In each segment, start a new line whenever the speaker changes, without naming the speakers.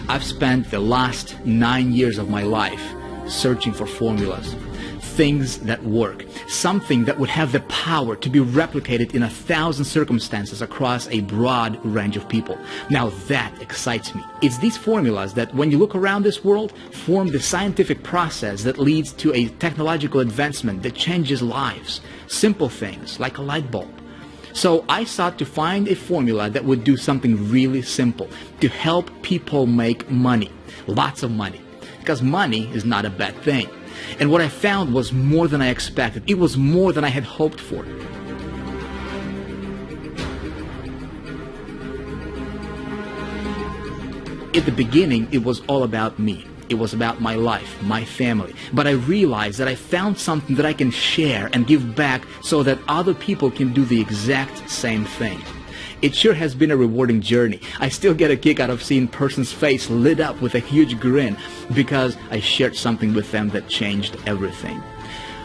I've spent the last 9 years of my life searching for formulas, things that work, something that would have the power to be replicated in 1,000 circumstances across a broad range of people. Now that excites me. It's these formulas that, when you look around this world, form the scientific process that leads to a technological advancement that changes lives. Simple things like a light bulb. So I sought to find a formula that would do something really simple to help people make money, lots of money, because money is not a bad thing. And what I found was more than I expected. It was more than I had hoped for. At the beginning, it was all about me. It was about my life, my family. But I realized that I found something that I can share and give back so that other people can do the exact same thing. It sure has been a rewarding journey. I still get a kick out of seeing a person's face lit up with a huge grin because I shared something with them that changed everything.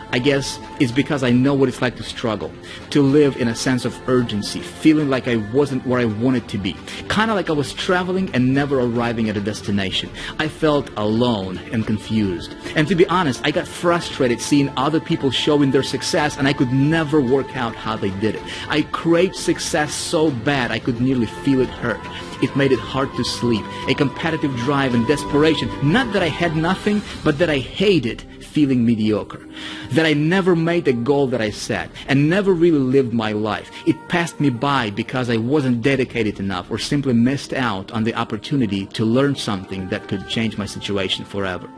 I guess it's because I know what it's like to struggle, to live in a sense of urgency, feeling like I wasn't where I wanted to be, kind of like I was traveling and never arriving at a destination. I felt alone and confused. And to be honest, I got frustrated seeing other people showing their success, and I could never work out how they did it. I craved success so bad I could nearly feel it hurt. It made it hard to sleep, a competitive drive and desperation, not that I had nothing, but that I hated feeling mediocre, that I never made the goal that I set and never really lived my life. It passed me by because I wasn't dedicated enough or simply missed out on the opportunity to learn something that could change my situation forever.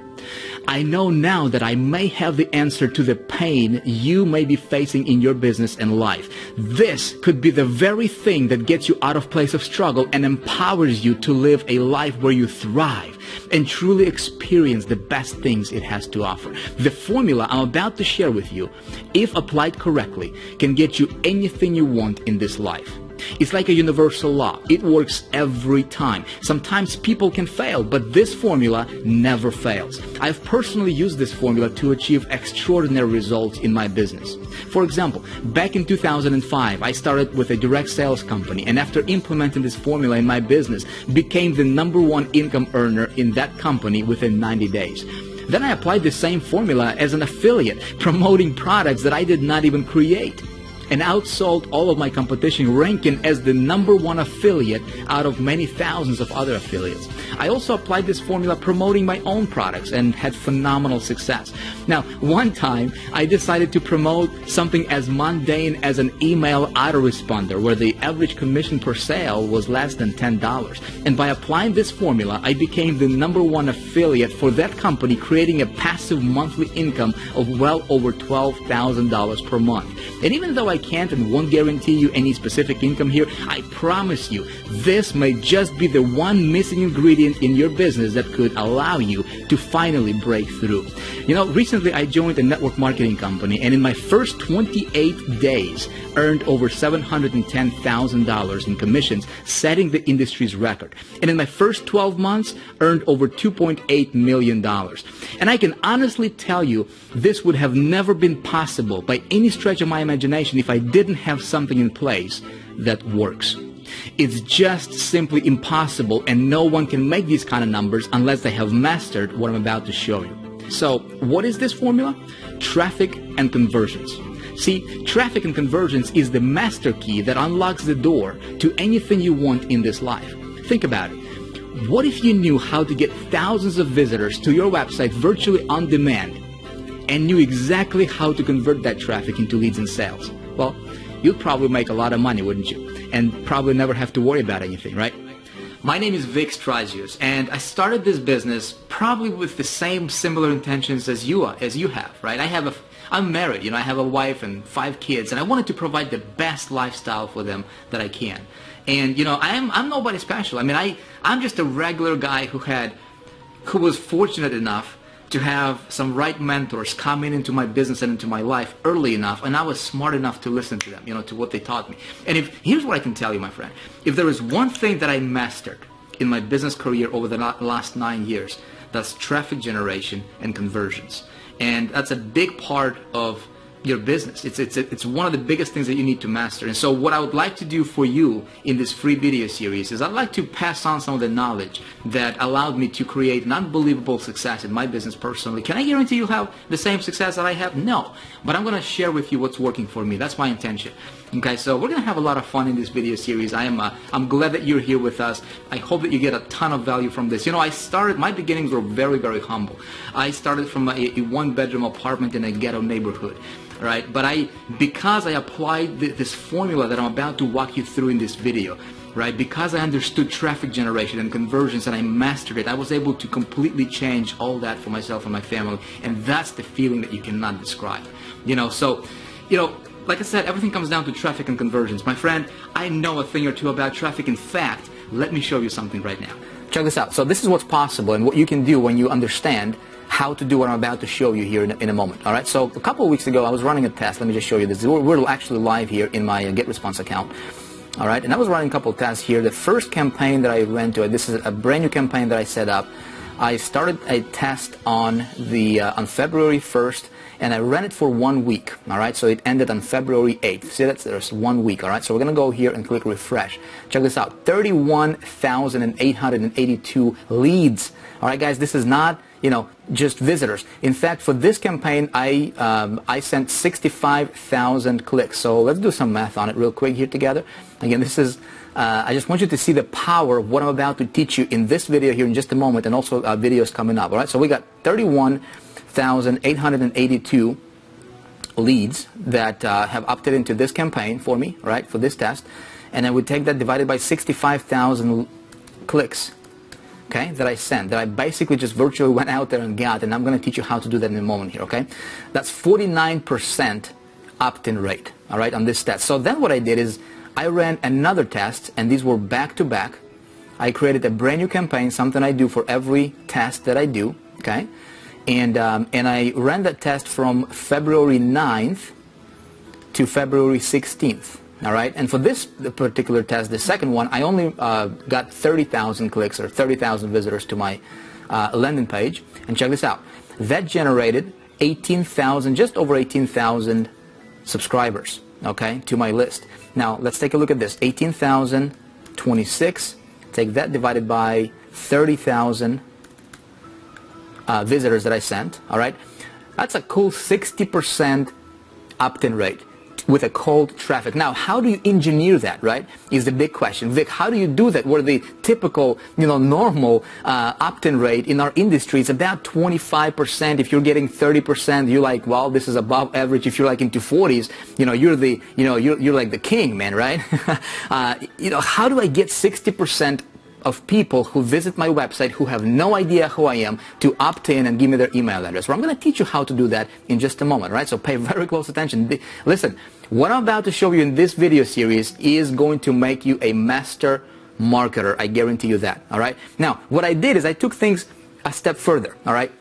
I know now that I may have the answer to the pain you may be facing in your business and life. This could be the very thing that gets you out of place of struggle and empowers you to live a life where you thrive and truly experience the best things it has to offer. The formula I'm about to share with you, if applied correctly, can get you anything you want in this life. It's like a universal law. It works every time. Sometimes people can fail, but this formula never fails. I've personally used this formula to achieve extraordinary results in my business. For example, back in 2005, I started with a direct sales company, and after implementing this formula in my business, became the #1 income earner in that company within 90 days. Then I applied the same formula as an affiliate, promoting products that I did not even create, and outsold all of my competition, ranking as the #1 affiliate out of many thousands of other affiliates. I also applied this formula promoting my own products and had phenomenal success. Now, one time I decided to promote something as mundane as an email autoresponder where the average commission per sale was less than $10. And by applying this formula, I became the #1 affiliate for that company, creating a passive monthly income of well over $12,000 per month. And even though I can't and won't guarantee you any specific income here, I promise you this may just be the one missing ingredient in your business that could allow you to finally break through. You know, recently I joined a network marketing company, and in my first 28 days earned over $710,000 in commissions, setting the industry's record. And in my first 12 months earned over $2.8 million. And I can honestly tell you this would have never been possible by any stretch of my imagination if I didn't have something in place that works. It's just simply impossible, and no one can make these kind of numbers unless they have mastered what I'm about to show you. So, what is this formula? Traffic and conversions. See, traffic and conversions is the master key that unlocks the door to anything you want in this life. Think about it. What if you knew how to get thousands of visitors to your website virtually on demand and knew exactly how to convert that traffic into leads and sales? Well, you'd probably make a lot of money, wouldn't you? And probably never have to worry about anything, right? My name is Vic Strazius, and I started this business probably with the same similar intentions as you have, right? I'm married, I have a wife and 5 kids, and I wanted to provide the best lifestyle for them that I can. And I'm nobody special. I mean, I'm just a regular guy who was fortunate enough to have some right mentors come into my business and into my life early enough, and I was smart enough to listen to them, to what they taught me. And here's what I can tell you, my friend. If there is one thing that I mastered in my business career over the last 9 years, that's traffic generation and conversions. And that's a big part of your business. It's one of the biggest things that you need to master. And so what I would like to do for you in this free video series is I'd like to pass on some of the knowledge that allowed me to create an unbelievable success in my business personally. Can I guarantee you'll have the same success that I have? No. But I'm going to share with you what's working for me. That's my intention. Okay, so we're going to have a lot of fun in this video series. I'm glad that you're here with us. I hope that you get a ton of value from this. You know, my beginnings were very, very humble. I started from a one-bedroom apartment in a ghetto neighborhood. Right, but because I applied this formula that I'm about to walk you through in this video, right, because I understood traffic generation and conversions and I mastered it, I was able to completely change all that for myself and my family, and that's the feeling that you cannot describe. You know, so, you know, like I said, everything comes down to traffic and conversions. My friend, I know a thing or two about traffic. In fact, let me show you something right now. Check this out. So this is what's possible and what you can do when you understand how to do what I'm about to show you here in a moment. All right, so a couple of weeks ago I was running a test. Let me just show you this. We're actually live here in my GetResponse account. All right, and I was running a couple of tests here. The first campaign that I ran to, this is a brand new campaign that I set up. I started a test on February 1st, and I ran it for 1 week. All right, so it ended on February 8th. See, there's 1 week. All right, so we're gonna go here and click refresh. Check this out: 31,882 leads. All right, guys, this is not, you know, just visitors. In fact, for this campaign, I sent 65,000 clicks. So let's do some math on it real quick here together. Again, this is, I just want you to see the power of what I'm about to teach you in this video here in just a moment, and also videos coming up. All right, so we got 31,882 leads that have opted into this campaign for me, right, for this test, and I would take that divided by 65,000 clicks. Okay, that I sent, that I basically just virtually went out there and got, and I'm going to teach you how to do that in a moment here, okay? That's 49% opt-in rate, all right, on this test. So then what I did is I ran another test, and these were back-to-back. I created a brand new campaign, something I do for every test that I do, okay? And I ran that test from February 9th to February 16th. All right, and for this particular test, the second one, I only got 30,000 clicks or 30,000 visitors to my landing page. And check this out. That generated 18,000, just over 18,000 subscribers, okay, to my list. Now, let's take a look at this. 18,026, take that divided by 30,000 visitors that I sent, all right? That's a cool 60% opt-in rate with a cold traffic. Now, how do you engineer that, right, is the big question. Vic, how do you do that where the typical, you know, normal opt-in rate in our industry is about 25%? If you're getting 30%, you're like, well, this is above average. If you're like into 40s, you know, you're like the king, man, right? You know, how do I get 60% of people who visit my website who have no idea who I am to opt in and give me their email address? Well, I'm going to teach you how to do that in just a moment, right? So pay very close attention. Listen, what I'm about to show you in this video series is going to make you a master marketer. I guarantee you that, all right? Now, what I did is I took things a step further, all right?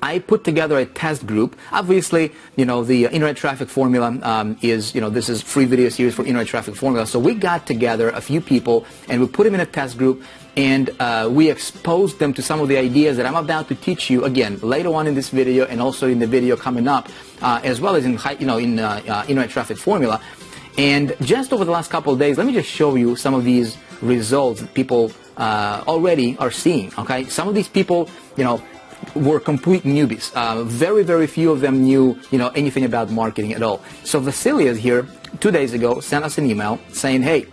I put together a test group. Obviously, you know, the internet traffic formula is, you know, this is free video series for internet traffic formula. So we got together a few people and we put them in a test group, and we exposed them to some of the ideas that I'm about to teach you again later on in this video, and also in the video coming up, as well as in, you know, in internet traffic formula. And just over the last couple of days, let me just show you some of these results that people already are seeing. Okay, some of these people, you know, were complete newbies. Very, very few of them knew, you know, anything about marketing at all. So Vasilius here 2 days ago sent us an email saying, hey,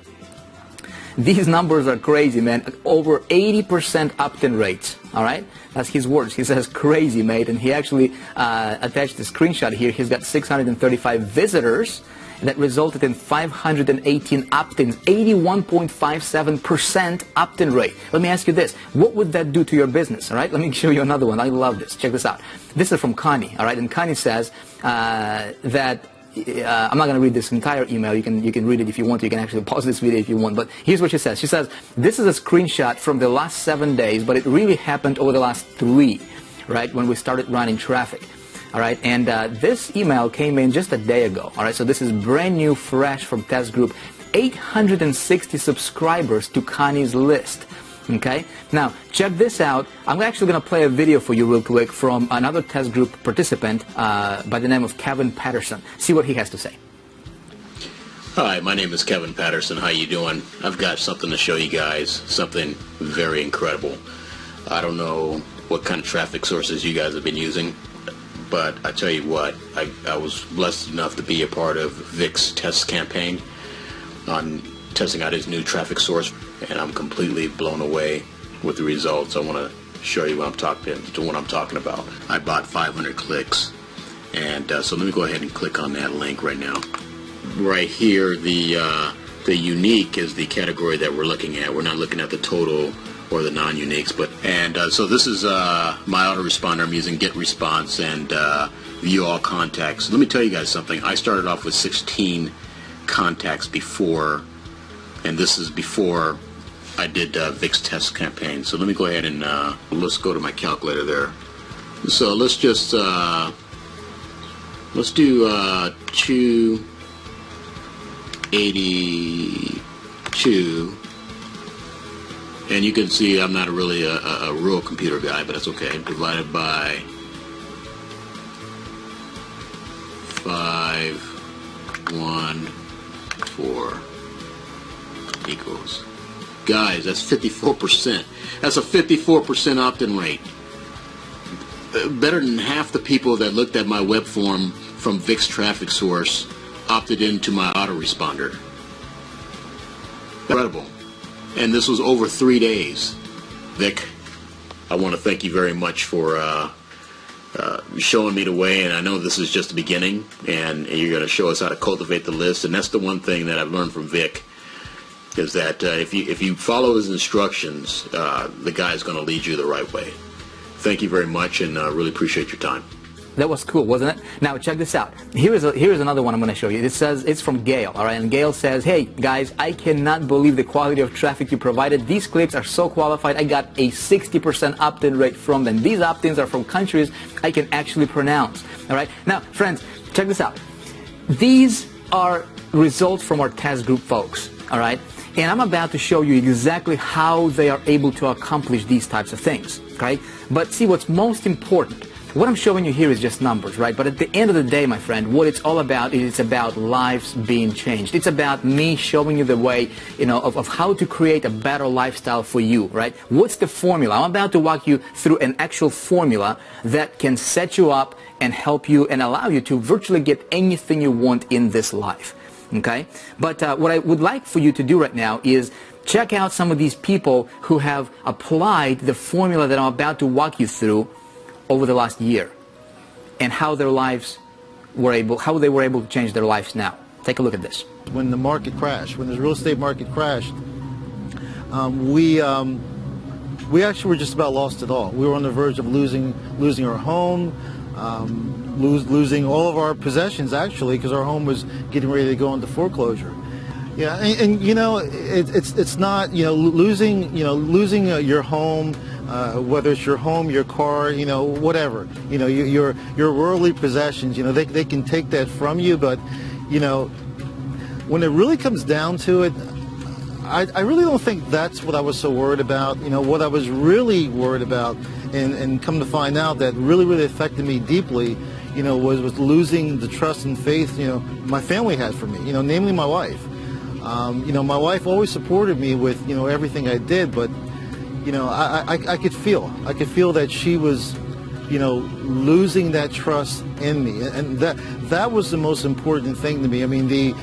these numbers are crazy, man. Over 80% opt-in rates. All right, that's his words. He says, crazy, mate. And he actually attached a screenshot here. He's got 635 visitors that resulted in 518 opt-ins, 81.57% opt-in rate. Let me ask you this. What would that do to your business? All right, let me show you another one. I love this. Check this out. This is from Connie, all right? And Connie says that I'm not going to read this entire email. You can read it if you want to. You can actually pause this video if you want. But here's what she says. She says, this is a screenshot from the last 7 days, but it really happened over the last 3, right, when we started running traffic. All right, and this email came in just a day ago. All right, so this is brand new, fresh from test group. 860 subscribers to Connie's list. Okay, now check this out. I'm actually going to play a video for you real quick from another test group participant by the name of Kevin Patterson. See what he has to say.
Hi, my name is Kevin Patterson. How you doing? I've got something to show you guys, something very incredible. I don't know what kind of traffic sources you guys have been using, but I tell you what, I was blessed enough to be a part of Vic's test campaign on testing out his new traffic source, and I'm completely blown away with the results. I want to show you what I'm talking about. I bought 500 clicks, and so let me go ahead and click on that link right now. Right here, the unique is the category that we're looking at. We're not looking at the total or the non-uniques, so this is my autoresponder. I'm using Get Response and view all contacts. Let me tell you guys something. I started off with 16 contacts before, and this is before I did Vic's test campaign. So let me go ahead and let's go to my calculator there. So let's just let's do 282, and you can see I'm not really a real computer guy, but that's okay. Divided by 514 equals, guys, that's 54%. That's a 54% opt-in rate. Better than half the people that looked at my web form from Vic's traffic source opted into my autoresponder. Incredible. And this was over 3 days. Vic, I want to thank you very much for showing me the way, and I know this is just the beginning, and you're going to show us how to cultivate the list. And that's the one thing that I've learned from Vic, is that if you follow his instructions, the guy's going to lead you the right way. Thank you very much, and really appreciate your time.
That was cool, wasn't it? Now check this out. Here's another one I'm going to show you. It says it's from Gail, all right? And Gail says, "Hey guys, I cannot believe the quality of traffic you provided. These clips are so qualified. I got a 60% opt-in rate from them. These opt-ins are from countries I can actually pronounce." All right? Now, friends, check this out. These are results from our test group folks, all right? And I'm about to show you exactly how they are able to accomplish these types of things, okay? But see, what's most important, what I'm showing you here is just numbers, right? But at the end of the day, my friend, what it's all about is it's about lives being changed. It's about me showing you the way, of how to create a better lifestyle for you, right? What's the formula? I'm about to walk you through an actual formula that can set you up and help you and allow you to virtually get anything you want in this life, okay? But what I would like for you to do right now is check out some of these people who have applied the formula that I'm about to walk you through over the last year, and how they were able to change their lives now. Take a look at this.
When the market crashed, when the real estate market crashed, we actually were just about lost it all. We were on the verge of losing our home, losing all of our possessions actually, because our home was getting ready to go into foreclosure. Yeah, and it's not losing your home. Whether it's your home, your car, whatever, your worldly possessions, they can take that from you, but, when it really comes down to it, I really don't think that's what I was so worried about. What I was really worried about, and come to find out that really affected me deeply, was losing the trust and faith, my family had for me, namely my wife. My wife always supported me with, everything I did, but I could feel that she was, losing that trust in me, and that was the most important thing to me. I mean, the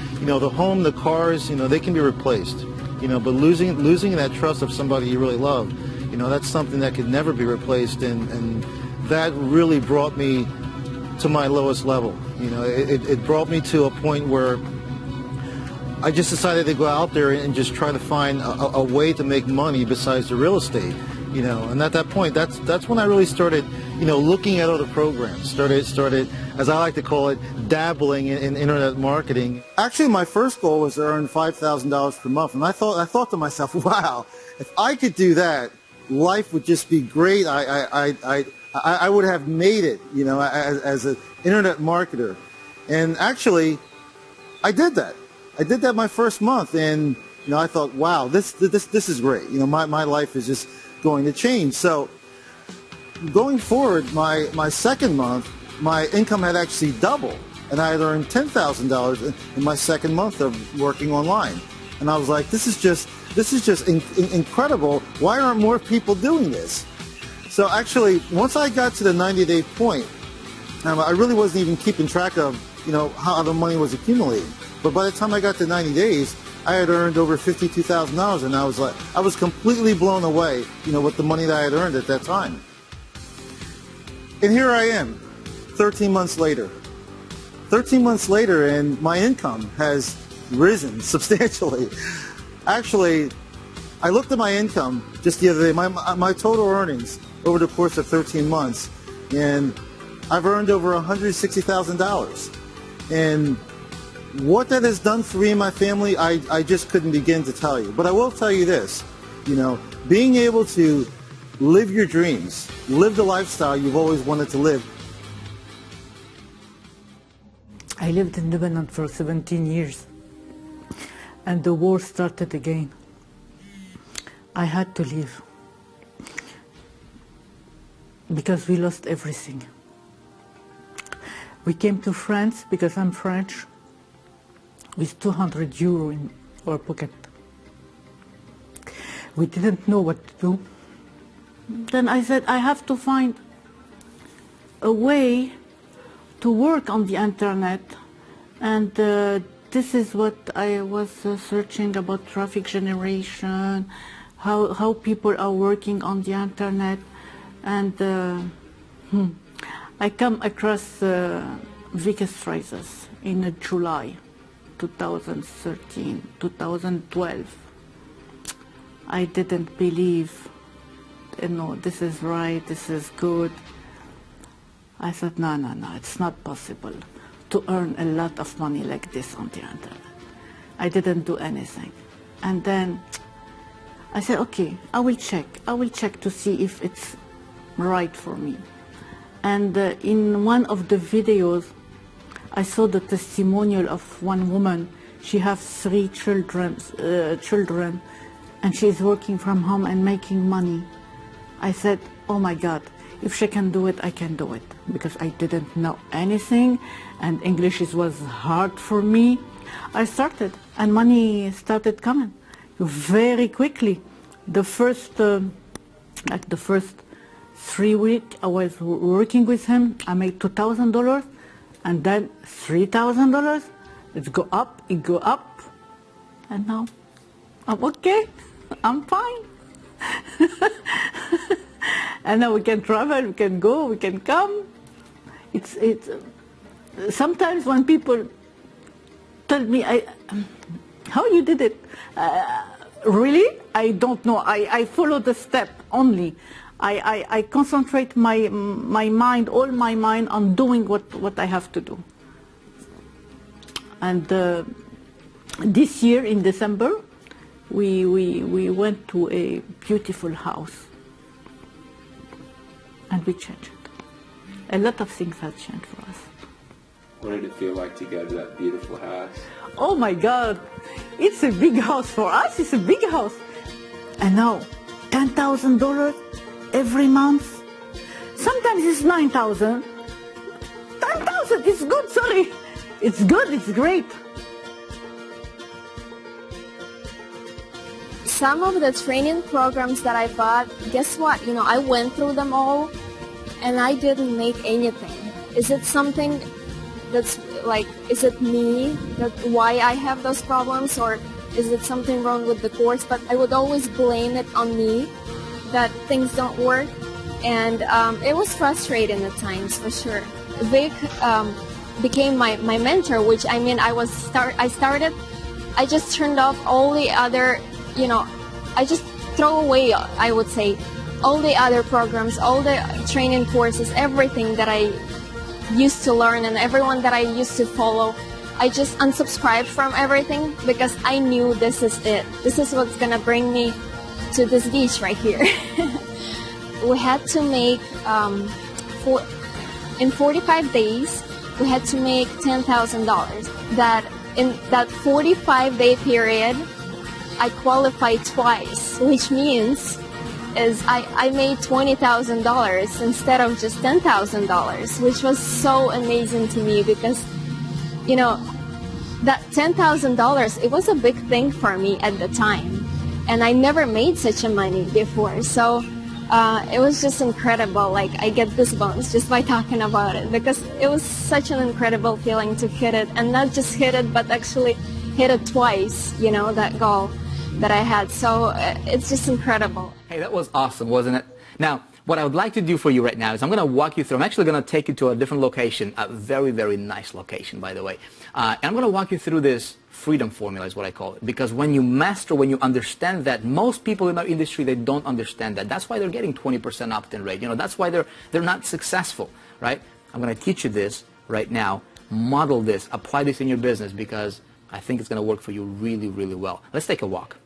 home, the cars, they can be replaced, but losing that trust of somebody you really love, that's something that could never be replaced, and that really brought me to my lowest level. It brought me to a point where I just decided to go out there and just try to find a way to make money besides the real estate, and at that point, that's when I really started, looking at other programs, started, as I like to call it, dabbling in internet marketing. Actually, my first goal was to earn $5,000 per month, and I thought to myself, wow, if I could do that, life would just be great. I would have made it, as an internet marketer, and actually, I did that. I did that my first month, and I thought, wow, this is great. My life is just going to change. So going forward, my second month, my income had actually doubled, and I had earned $10,000 in my second month of working online. And I was like, this is just incredible. Why aren't more people doing this? So actually, once I got to the 90-day point, I really wasn't even keeping track of, how the money was accumulating. But by the time I got to 90 days, I had earned over $52,000, and I was completely blown away, with the money that I had earned at that time. And here I am, 13 months later. 13 months later, and my income has risen substantially. Actually, I looked at my income just the other day, my total earnings over the course of 13 months, and I've earned over $160,000. And what that has done for me and my family, I just couldn't begin to tell you. But I will tell you this, being able to live your dreams, live the lifestyle you've always wanted to live.
I lived in Lebanon for 17 years, and the war started again. I had to leave because we lost everything. We came to France because I'm French, with 200 euro in our pocket. We didn't know what to do. Then I said, I have to find a way to work on the internet, and this is what I was searching about: traffic generation, how people are working on the internet, and I come across Vickers phrases in July 2013, 2012. I didn't believe, this is right, this is good. I said, no, it's not possible to earn a lot of money like this on the internet. I didn't do anything. And then I said, okay, I will check to see if it's right for me. And in one of the videos, I saw the testimonial of one woman. She has 3 children, and she's working from home and making money. I said, oh my God, if she can do it, I can do it. Because I didn't know anything, and English was hard for me. I started, and money started coming very quickly. The first 3 weeks I was working with him, I made $2,000, and then $3,000. It go up, and now I'm okay, I'm fine. And now we can travel, we can go, we can come. It's sometimes when people tell me, how you did it? Really? I don't know. I follow the step only. I concentrate my mind, all my mind, on doing what I have to do. And this year in December, we went to a beautiful house, and we changed it. A lot of things have changed for us.
What did it feel like to go to that beautiful house?
Oh my God, it's a big house for us. It's a big house, and now $10,000 every month. Sometimes it's 9,000. 10,000. It's good. Sorry, it's good. It's great.
Some of the training programs that I bought, guess what? I went through them all, and I didn't make anything. Is it something that's like, is it me, why I have those problems, or is it something wrong with the course? But I would always blame it on me, that things don't work, and it was frustrating at times, for sure. Vic became my mentor, which I just turned off all the other, I just throw away, I would say, all the other programs, all the training courses, everything that I used to learn and everyone that I used to follow. I just unsubscribed from everything because I knew this is it. This is what's gonna bring me to this beach right here. We had to make, in 45 days, we had to make $10,000. That in that 45-day period, I qualified twice, which means is I made $20,000 instead of just $10,000, which was so amazing to me because, you know, that $10,000, it was a big thing for me at the time. And I never made such a money before. So it was just incredible. Like, I get goosebumps just by talking about it because it was such an incredible feeling to hit it, and not just hit it, but actually hit it twice, you know, that goal that I had. So it's just incredible.
Hey, that was awesome, wasn't it? Now, what I would like to do for you right now is I'm going to walk you through. I'm actually going to take you to a different location, a very, very nice location, by the way. And I'm going to walk you through this freedom formula is what I call it. Because when you master, when you understand that, most people in our industry, they don't understand that. That's why they're getting 20% opt-in rate. You know, that's why they're not successful, right? I'm going to teach you this right now. Model this. Apply this in your business because I think it's going to work for you really, really well. Let's take a walk.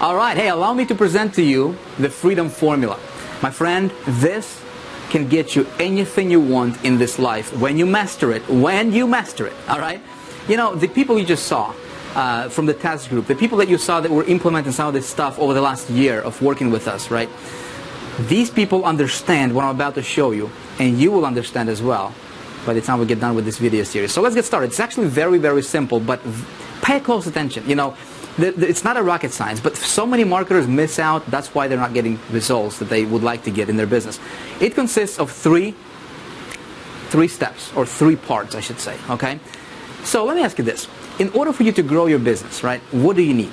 All right, hey, allow me to present to you the freedom formula. My friend, this can get you anything you want in this life when you master it, all right? You know, the people you just saw from the task group, the people that you saw that were implementing some of this stuff over the last year of working with us, right? These people understand what I'm about to show you, and you will understand as well by the time we get done with this video series. So let's get started. It's actually very, very simple, but pay close attention. You know, it's not a rocket science, but so many marketers miss out. That's why they're not getting results that they would like to get in their business. It consists of three steps, or three parts, I should say, okay? So let me ask you this. In order for you to grow your business, right, what do you need?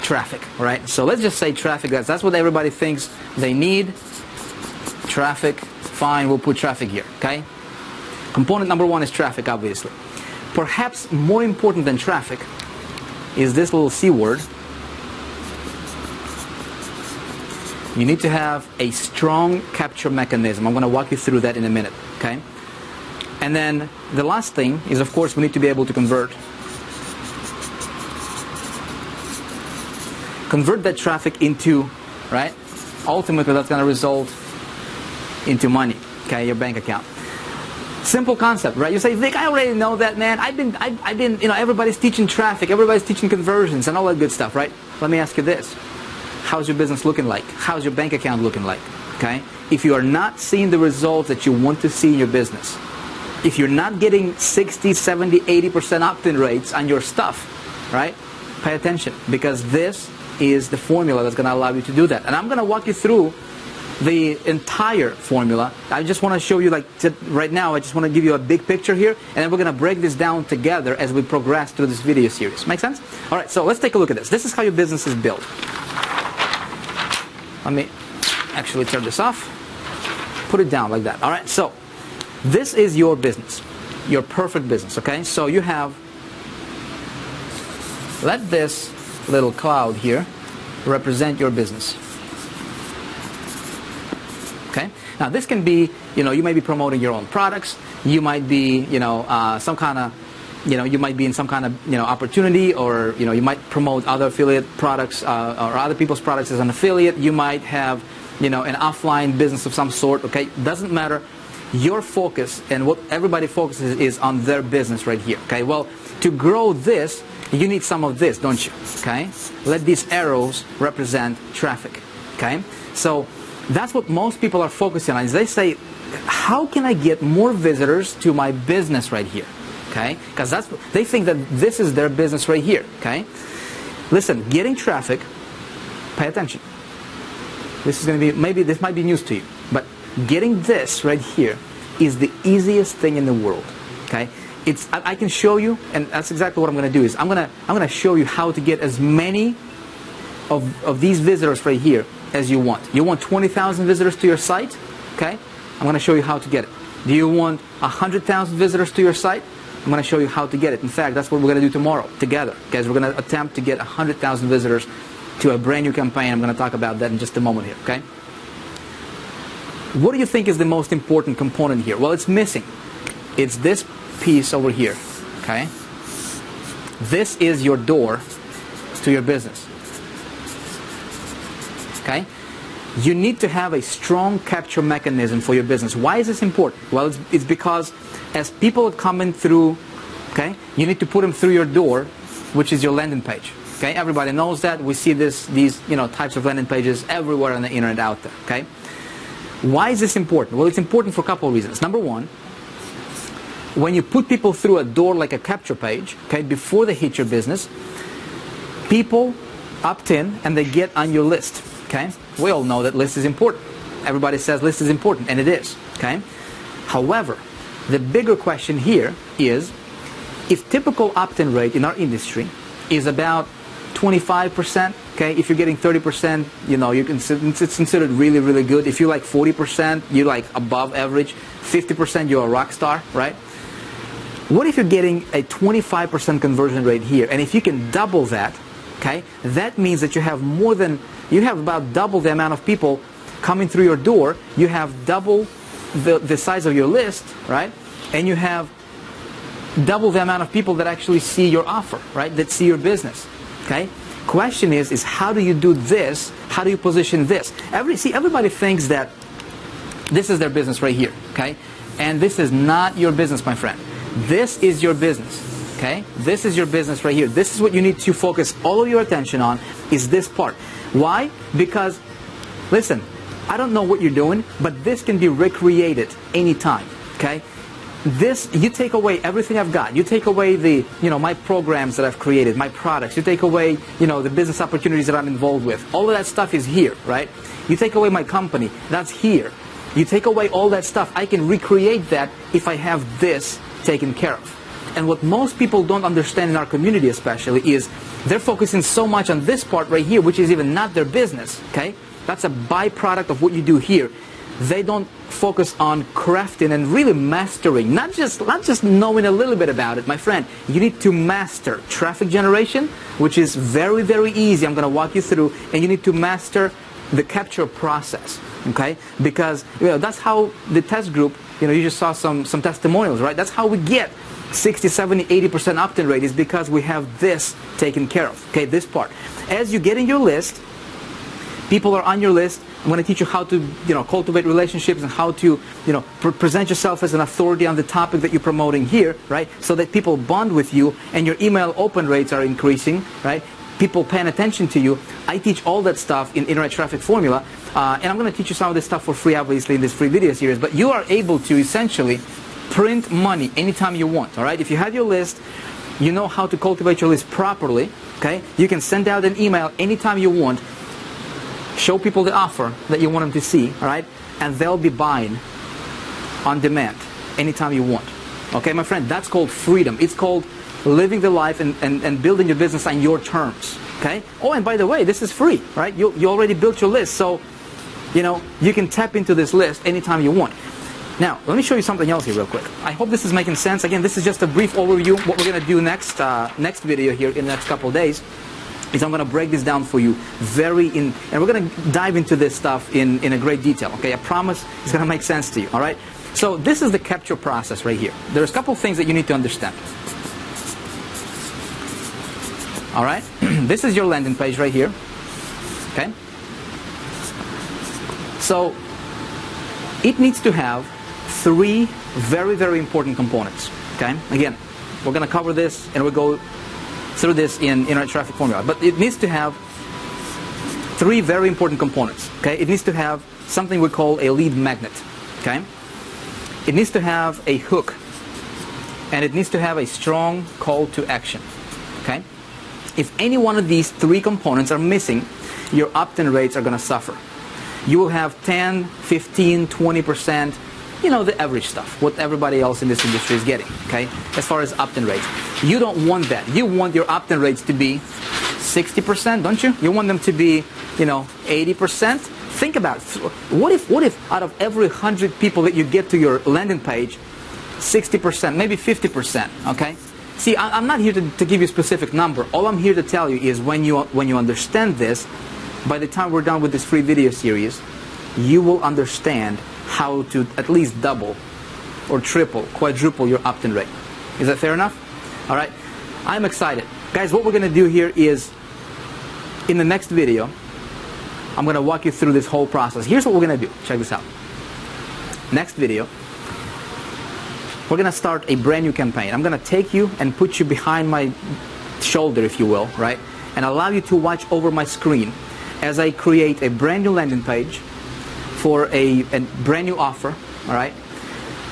Traffic, right? So let's just say traffic. That's what everybody thinks they need. Traffic, fine, we'll put traffic here, okay? Component number one is traffic, obviously. Perhaps more important than traffic is this little C word. You need to have a strong capture mechanism. I'm going to walk you through that in a minute, okay? And then the last thing is, of course, we need to be able to convert that traffic into, right? Ultimately, that's going to result into money, okay, your bank account. Simple concept, right? You say, Vic, I already know that, man. I've been, you know, everybody's teaching traffic, everybody's teaching conversions and all that good stuff, right? Let me ask you this. How's your business looking like? How's your bank account looking like, okay? If you are not seeing the results that you want to see in your business, if you're not getting 60, 70, 80% opt-in rates on your stuff, right? Pay attention, because this is the formula that's going to allow you to do that. And I'm going to walk you through the entire formula. I just want to show you, like, right now, I just want to give you a big picture here, and then we're going to break this down together as we progress through this video series. Make sense? All right, so let's take a look at this. This is how your business is built. Let me actually turn this off. Put it down like that. All right, so this is your business, your perfect business, okay? So you have, let this little cloud here represent your business. Okay? Now this can be, you know, you may be promoting your own products. You might be, you know, some kind of, you know, you might be in some kind of, you know, opportunity, or, you know, you might promote other affiliate products or other people's products as an affiliate. You might have, you know, an offline business of some sort. Okay? Doesn't matter. Your focus and what everybody focuses is on their business right here. Okay? Well, to grow this, you need some of this, don't you? Okay? Let these arrows represent traffic. Okay? So that's what most people are focusing on. Is they say, how can I get more visitors to my business right here? Okay? Because they think that this is their business right here. Okay? Listen, getting traffic, pay attention. This is going to be, maybe this might be news to you, but getting this right here is the easiest thing in the world. Okay? I can show you, and that's exactly what I'm going to do. Is I'm going to show you how to get as many of these visitors right here as you want. You want 20,000 visitors to your site? Okay? I'm going to show you how to get it. Do you want 100,000 visitors to your site? I'm going to show you how to get it. In fact, that's what we're going to do tomorrow together. Guys, we're going to attempt to get 100,000 visitors to a brand new campaign. I'm going to talk about that in just a moment here. Okay? What do you think is the most important component here? Well, it's missing. It's this piece over here. Okay? This is your door to your business. Okay? You need to have a strong capture mechanism for your business. Why is this important? Well, it's because as people are coming through, okay, you need to put them through your door, which is your landing page. Okay, everybody knows that. We see these types of landing pages everywhere on the internet out there. Okay, why is this important? Well, it's important for a couple of reasons. Number one, when you put people through a door like a capture page, okay, before they hit your business, people opt in and they get on your list. Okay, we all know that list is important. Everybody says list is important, and it is. Okay, however, the bigger question here is, if typical opt-in rate in our industry is about 25%, okay, if you're getting 30%, it's considered really, really good. If you're like 40%, you're like above average. 50%, you're a rock star, right? What if you're getting a 25% conversion rate here? And if you can double that, okay, that means that you have about double the amount of people coming through your door. You have double the size of your list, right? And you have double the amount of people that actually see your offer, right? That see your business, okay? Question is how do you do this? How do you position this? Everybody thinks that this is their business right here, okay? And this is not your business, my friend. This is your business, okay? This is your business right here. This is what you need to focus all of your attention on, is this part. Why? Because, listen, I don't know what you're doing, but this can be recreated anytime, okay? This, you take away everything I've got. You take away the, my programs that I've created, my products. You take away, the business opportunities that I'm involved with. All of that stuff is here, right? You take away my company, that's here. You take away all that stuff, I can recreate that if I have this taken care of. And what most people don't understand in our community especially is they're focusing so much on this part right here, which is even not their business, okay? That's a byproduct of what you do here. They don't focus on crafting and really mastering, not just knowing a little bit about it, my friend. You need to master traffic generation, which is very, very easy. I'm going to walk you through, and you need to master the capture process, okay? Because that's how the test group, you just saw some testimonials, right? That's how we get 60, 70, 80% opt-in rate, is because we have this taken care of, okay? This part. As you get in your list, people are on your list. I'm going to teach you how to, cultivate relationships and how to, present yourself as an authority on the topic that you're promoting here, right? So that people bond with you and your email open rates are increasing, right? People paying attention to you. I teach all that stuff in Internet Traffic Formula, and I'm going to teach you some of this stuff for free, obviously, in this free video series. But you are able to essentially print money anytime you want, all right? If you have your list, you know how to cultivate your list properly, okay? You can send out an email anytime you want. Show people the offer that you want them to see, all right? And they'll be buying on demand anytime you want. Okay, my friend, that's called freedom. It's called living the life and building your business on your terms, okay? Oh, and by the way, this is free, right? You already built your list, so, you can tap into this list anytime you want. Now, let me show you something else here real quick. I hope this is making sense. Again, this is just a brief overview. What we're going to do next video here in the next couple of days is I'm going to break this down for you and we're going to dive into this stuff in a great detail, okay? I promise it's going to make sense to you, all right? So this is the capture process right here. There's a couple of things that you need to understand. All right? This is your landing page right here, okay? So it needs to have 3 very, very important components, okay? Again, we're going to cover this and we'll go through this in Internet Traffic Formula. But it needs to have 3 very important components, okay? It needs to have something we call a lead magnet, okay? It needs to have a hook, and it needs to have a strong call to action, okay? If any one of these 3 components are missing, your opt-in rates are going to suffer. You will have 10, 15, 20%, the average stuff, what everybody else in this industry is getting, okay, as far as opt-in rates. You don't want that. You want your opt-in rates to be 60%, don't you? You want them to be, 80%. Think about it. What if out of every 100 people that you get to your landing page, 60%, maybe 50%, okay? See, I'm not here to give you a specific number. All I'm here to tell you is when you understand this, by the time we're done with this free video series, you will understand how to at least double or triple, quadruple your opt-in rate. Is that fair enough? All right. I'm excited. Guys, what we're going to do here is, in the next video, I'm going to walk you through this whole process. Here's what we're going to do. Check this out. Next video, we're going to start a brand new campaign. I'm going to take you and put you behind my shoulder, if you will, right? and allow you to watch over my screen as I create a brand new landing page for a brand new offer. All right,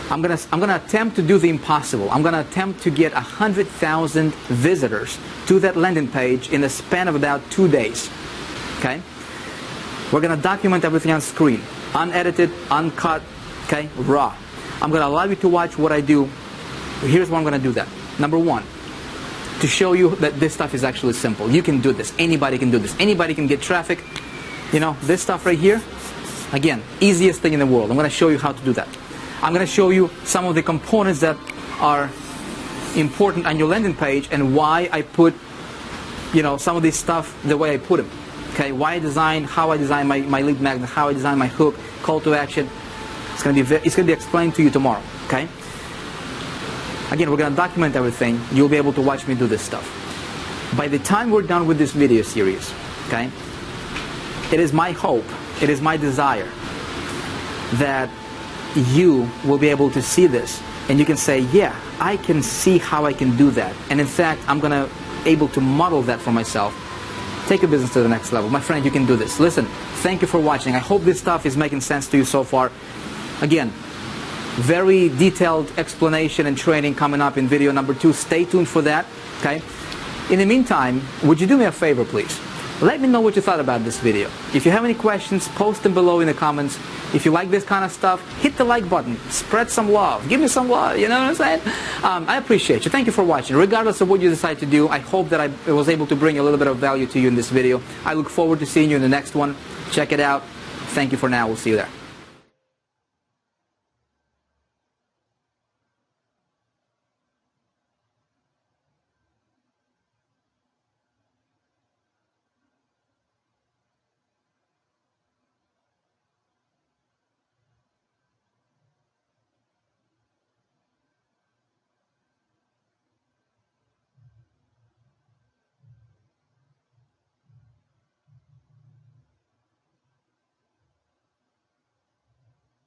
I'm gonna attempt to do the impossible. I'm gonna attempt to get 100,000 visitors to that landing page in the span of about 2 days. Okay, we're gonna document everything on screen, unedited, uncut, okay, raw. I'm gonna allow you to watch what I do. Here's what I'm gonna do that. Number one, to show you that this stuff is actually simple. You can do this. Anybody can do this. Anybody can get traffic. You know, this stuff right here, again, easiest thing in the world. I'm going to show you how to do that. I'm going to show you some of the components that are important on your landing page and why I put, you know, some of this stuff the way I put them. Okay, why I design, how I design my lead magnet, how I design my hook, call to action. It's going to be explained to you tomorrow. Okay. Again, we're going to document everything. You'll be able to watch me do this stuff. By the time we're done with this video series, okay, it is my hope, it is my desire that you will be able to see this and you can say, yeah, I can see how I can do that. And in fact, I'm going to able to model that for myself. Take a business to the next level. My friend, you can do this. Listen, thank you for watching. I hope this stuff is making sense to you so far. Again, very detailed explanation and training coming up in video number 2. Stay tuned for that. Okay. In the meantime, would you do me a favor, please? Let me know what you thought about this video. If you have any questions, post them below in the comments. If you like this kind of stuff, hit the like button. Spread some love. Give me some love. You know what I'm saying? I appreciate you. Thank you for watching. Regardless of what you decide to do, I hope that I was able to bring a little bit of value to you in this video. I look forward to seeing you in the next one. Check it out. Thank you for now. We'll see you there.